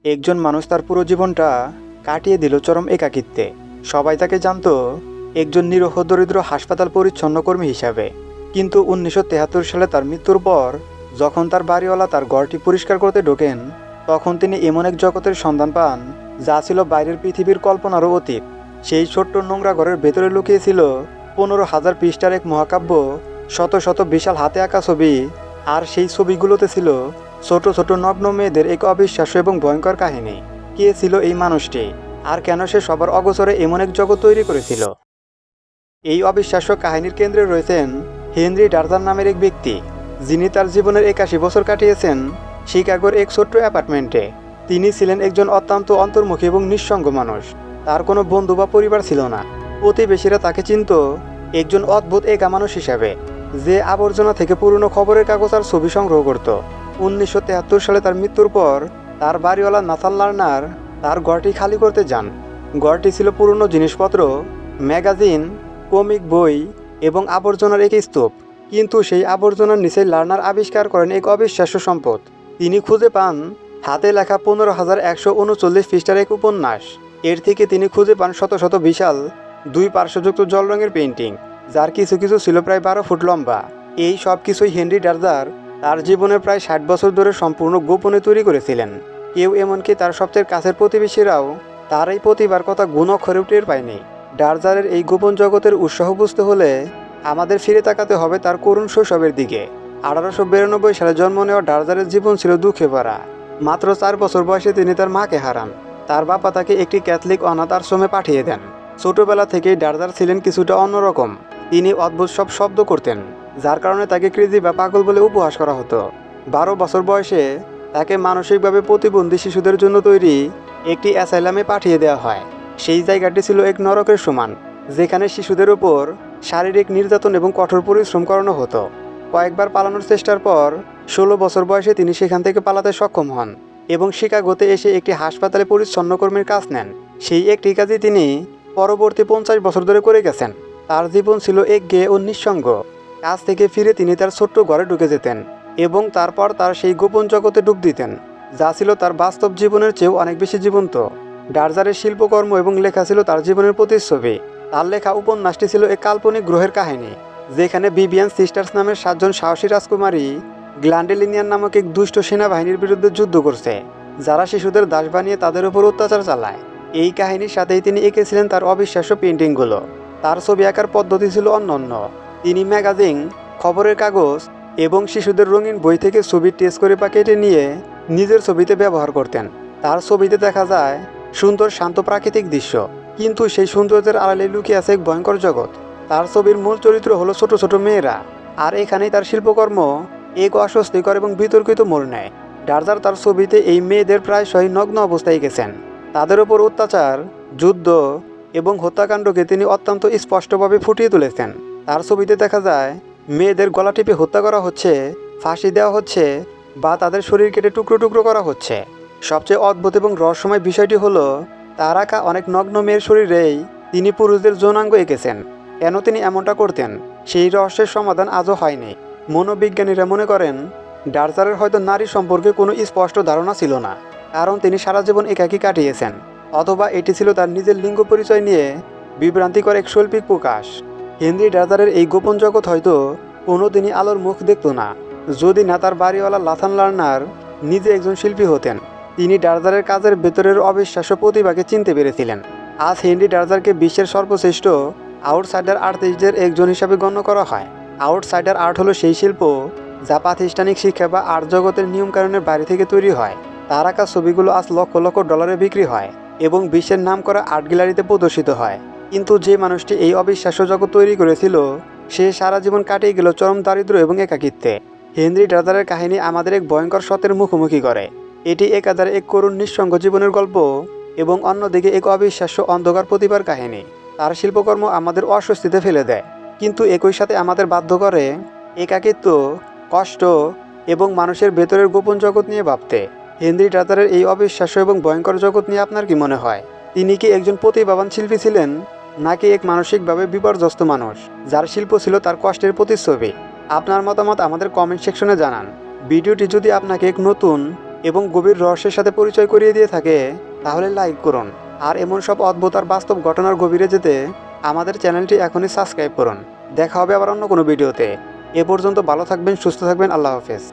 একজন মানুষ তার পুরো জীবনটা কাটিয়ে দিল চরম একাকিত্বে। সবাই তাকে জানতো একজন নিরীহ দরিদ্র হাসপাতাল পরিচ্ছন্ন কর্মী হিসাবে। কিন্তু 1973 সালে তার মৃত্যুর পর যখন তার বাড়িওয়ালা তার ঘরটি পরিষ্কার করতে ঢোকেন, তখন তিনি এমন এক জগতের সন্ধান পান যা ছিল বাইরের পৃথিবীর কল্পনারও অতীত। সেই ছোট্ট নোংরা ঘরের ভেতরে লুকিয়েছিল 15,000 পৃষ্ঠার এক মহাকাব্য, শত শত বিশাল হাতে আঁকা ছবি, আর সেই ছবিগুলোতে ছিল ছোট ছোট নগ্ন মেয়েদের এক অবিশ্বাস্য এবং ভয়ঙ্কর কাহিনী। কে ছিল এই মানুষটি, আর কেন সে সবার অগোচরে এমন এক জগৎ তৈরি করেছিল? এই অবিশ্বাস্য কাহিনীর কেন্দ্রে রয়েছেন হেনরি ডারজার নামের এক ব্যক্তি, যিনি তার জীবনের 81 বছর কাটিয়েছেন শিকাগোর এক ছোট্ট অ্যাপার্টমেন্টে। তিনি ছিলেন একজন অত্যন্ত অন্তর্মুখী এবং নিঃসঙ্গ মানুষ। তার কোনো বন্ধু বা পরিবার ছিল না। প্রতিবেশীরা তাকে চিনত একজন অদ্ভুত একা মানুষ হিসাবে, যে আবর্জনা থেকে পুরনো খবরের কাগজ আর ছবি সংগ্রহ করত। 1973 সালে তার মৃত্যুর পর তার বাড়িওয়ালা নাথান লার্নার তার ঘরটি খালি করতে যান। ঘরটি ছিল পুরনো জিনিসপত্র, ম্যাগাজিন, কমিক বই এবং আবর্জনার এক স্তূপ। কিন্তু সেই আবর্জনার নিচে লার্নার আবিষ্কার করেন এক অবিশ্বাস্য সম্পদ। তিনি খুঁজে পান হাতে লেখা 15,139 পৃষ্ঠার এক উপন্যাস। এর থেকে তিনি খুঁজে পান শত শত বিশাল 2 পার্শ্বযুক্ত জল রঙের পেইন্টিং, যার কিছু কিছু ছিল প্রায় 12 ফুট লম্বা। এই সব কিছুই হেনরি ডারজার তার জীবনের প্রায় 60 বছর ধরে সম্পূর্ণ গোপনে তৈরি করেছিলেন। কেউ, এমনকি তার সবচেয়ে কাছের প্রতিবেশীরাও, তার এই প্রতিভার কথা গুণ অক্ষরে টের পায়নি। ডারজারের এই গোপন জগতের উৎসাহ বুঝতে হলে আমাদের ফিরে তাকাতে হবে তার করুণ শৈশবের দিকে। 1892 সালে জন্ম নেওয়া ডারজারের জীবন ছিল দুঃখে ভরা। মাত্র 4 বছর বয়সে তিনি তার মাকে হারান। তার বাবা তাকে একটি ক্যাথলিক অনাথ আশ্রমে পাঠিয়ে দেন। ছোটবেলা থেকেই ডারজার ছিলেন কিছুটা অন্যরকম। তিনি অদ্ভুত সব শব্দ করতেন, যার কারণে তাকে ক্রেজি বা পাগল বলে উপহাস করা হতো। 12 বছর বয়সে তাকে মানসিকভাবে প্রতিবন্ধী শিশুদের জন্য তৈরি একটি অ্যাসাইলামে পাঠিয়ে দেওয়া হয়। সেই জায়গাটি ছিল এক নরকের সমান, যেখানে শিশুদের উপর শারীরিক নির্যাতন এবং কঠোর পরিশ্রম করানো হতো। কয়েকবার পালানোর চেষ্টার পর 16 বছর বয়সে তিনি সেখান থেকে পালাতে সক্ষম হন এবং শিকাগোতে এসে একটি হাসপাতালে পরিচ্ছন্ন কর্মীর কাজ নেন। সেই একটি কাজই তিনি পরবর্তী 50 বছর ধরে করে গেছেন। তার জীবন ছিল একঘেয়ে ও নিঃসঙ্গ। কাজ থেকে ফিরে তিনি তার ছোট্ট ঘরে ঢুকে যেতেন এবং তারপর তার সেই গোপন জগতে ডুব দিতেন, যা ছিল তার বাস্তব জীবনের চেয়েও অনেক বেশি জীবন্ত। ডারজারের শিল্পকর্ম এবং লেখা ছিল তার জীবনের প্রতিচ্ছবি। তার লেখা উপন্যাসটি ছিল এক কাল্পনিক গ্রহের কাহিনী, যেখানে বিবিয়ান সিস্টার্স নামের 7 জন সাহসী রাজকুমারী গ্ল্যান্ডেলিনিয়ান নামক এক দুষ্ট সেনাবাহিনীর বিরুদ্ধে যুদ্ধ করছে, যারা শিশুদের দাস বানিয়ে তাদের উপর অত্যাচার চালায়। এই কাহিনীর সাথেই তিনি এঁকেছিলেন তার অবিশ্বাস্য পেইন্টিংগুলো। তার ছবি আঁকার পদ্ধতি ছিল অনন্য। তিনি ম্যাগাজিন, খবরের কাগজ এবং শিশুদের রঙিন বই থেকে ছবি টেস্ট করে বা কেটে নিয়ে নিজের ছবিতে ব্যবহার করতেন। তার ছবিতে দেখা যায় সুন্দর শান্ত প্রাকৃতিক দৃশ্য, কিন্তু সেই সৌন্দর্যের আড়ালে লুকিয়ে আছে এক ভয়ঙ্কর জগৎ। তার ছবির মূল চরিত্র হলো ছোট ছোট মেয়েরা, আর এখানেই তার শিল্পকর্ম এক অস্বস্তিকর এবং বিতর্কিত মোড় নেয়। ডারজার তার ছবিতে এই মেয়েদের প্রায়শই নগ্ন অবস্থায় গেছেন। তাদের ওপর অত্যাচার, যুদ্ধ এবং হত্যাকাণ্ডকে তিনি অত্যন্ত স্পষ্টভাবে ফুটিয়ে তুলেছেন। তার ছবিতে দেখা যায় মেয়েদের গলা টিপে হত্যা করা হচ্ছে, ফাঁসি দেওয়া হচ্ছে বা তাদের শরীর কেটে টুকরো টুকরো করা হচ্ছে। সবচেয়ে অদ্ভুত এবং রহস্যময় বিষয়টি হলো তার আঁকা অনেক নগ্ন মেয়ের শরীরেই তিনি পুরুষদের যৌনাঙ্গ এঁকেছেন। কেন তিনি এমনটা করতেন, সেই রহস্যের সমাধান আজও হয়নি। মনোবিজ্ঞানীরা মনে করেন ডারজারের হয়তো নারী সম্পর্কে কোনো স্পষ্ট ধারণা ছিল না, কারণ তিনি সারা জীবন একাকী কাটিয়েছেন, অথবা এটি ছিল তার নিজের লিঙ্গ পরিচয় নিয়ে বিভ্রান্তিকর এক শৈল্পিক প্রকাশ। হেনরি ডারজারের এই গোপন জগৎ হয়তো কোনোদিনই আলোর মুখ দেখত না, যদি না তার বাড়িওয়ালা নাথান লার্নার নিজে একজন শিল্পী হতেন। তিনি ডারজারের কাজের ভেতরের অবিশ্বাস্য প্রতিভাকে চিনতে পেরেছিলেন। আজ হেনরি ডারজারকে বিশ্বের সর্বশ্রেষ্ঠ আউটসাইডার আর্টিস্টদের একজন হিসাবে গণ্য করা হয়। আউটসাইডার আর্ট হলো সেই শিল্প যা প্রাতিষ্ঠানিক শিক্ষা বা আর্ট জগতের নিয়মকানুনের বাইরে থেকে তৈরি হয়। তার আঁকা ছবিগুলো আজ লক্ষ লক্ষ ডলারে বিক্রি হয় এবং বিশ্বের নামকরা আর্ট গ্যালারিতে প্রদর্শিত হয়। কিন্তু যে মানুষটি এই অবিশ্বাস্য জগৎ তৈরি করেছিল, সে সারা জীবন কাটিয়ে গেল চরম দারিদ্র্য এবং একাকিত্বে। হেনরি ডারজারের কাহিনী আমাদের এক ভয়ঙ্কর সত্যের মুখোমুখি করে। এটি একাধারে এক করুণ নিঃসঙ্গ জীবনের গল্প এবং অন্যদিকে এক অবিশ্বাস্য অন্ধকার প্রতিভার কাহিনী। তার শিল্পকর্ম আমাদের অস্বস্তিতে ফেলে দেয়, কিন্তু একই সাথে আমাদের বাধ্য করে একাকিত্ব, কষ্ট এবং মানুষের ভেতরের গোপন জগৎ নিয়ে ভাবতে। হেনরি ডারজারের এই অবিশ্বাস্য এবং ভয়ঙ্কর জগৎ নিয়ে আপনার কি মনে হয়? তিনি কি একজন প্রতিভাবান শিল্পী ছিলেন, নাকি এক মানসিকভাবে বিপর্যস্ত মানুষ যার শিল্প ছিল তার কষ্টের প্রতিচ্ছবি? আপনার মতামত আমাদের কমেন্ট সেকশনে জানান। ভিডিওটি যদি আপনাকে এক নতুন এবং গভীর রহস্যের সাথে পরিচয় করিয়ে দিয়ে থাকে, তাহলে লাইক করুন। আর এমন সব অদ্ভুত আর বাস্তব ঘটনার গভীরে যেতে আমাদের চ্যানেলটি এখনই সাবস্ক্রাইব করুন। দেখা হবে আবার অন্য কোনো ভিডিওতে। এ পর্যন্ত ভালো থাকবেন, সুস্থ থাকবেন। আল্লাহ হাফেজ।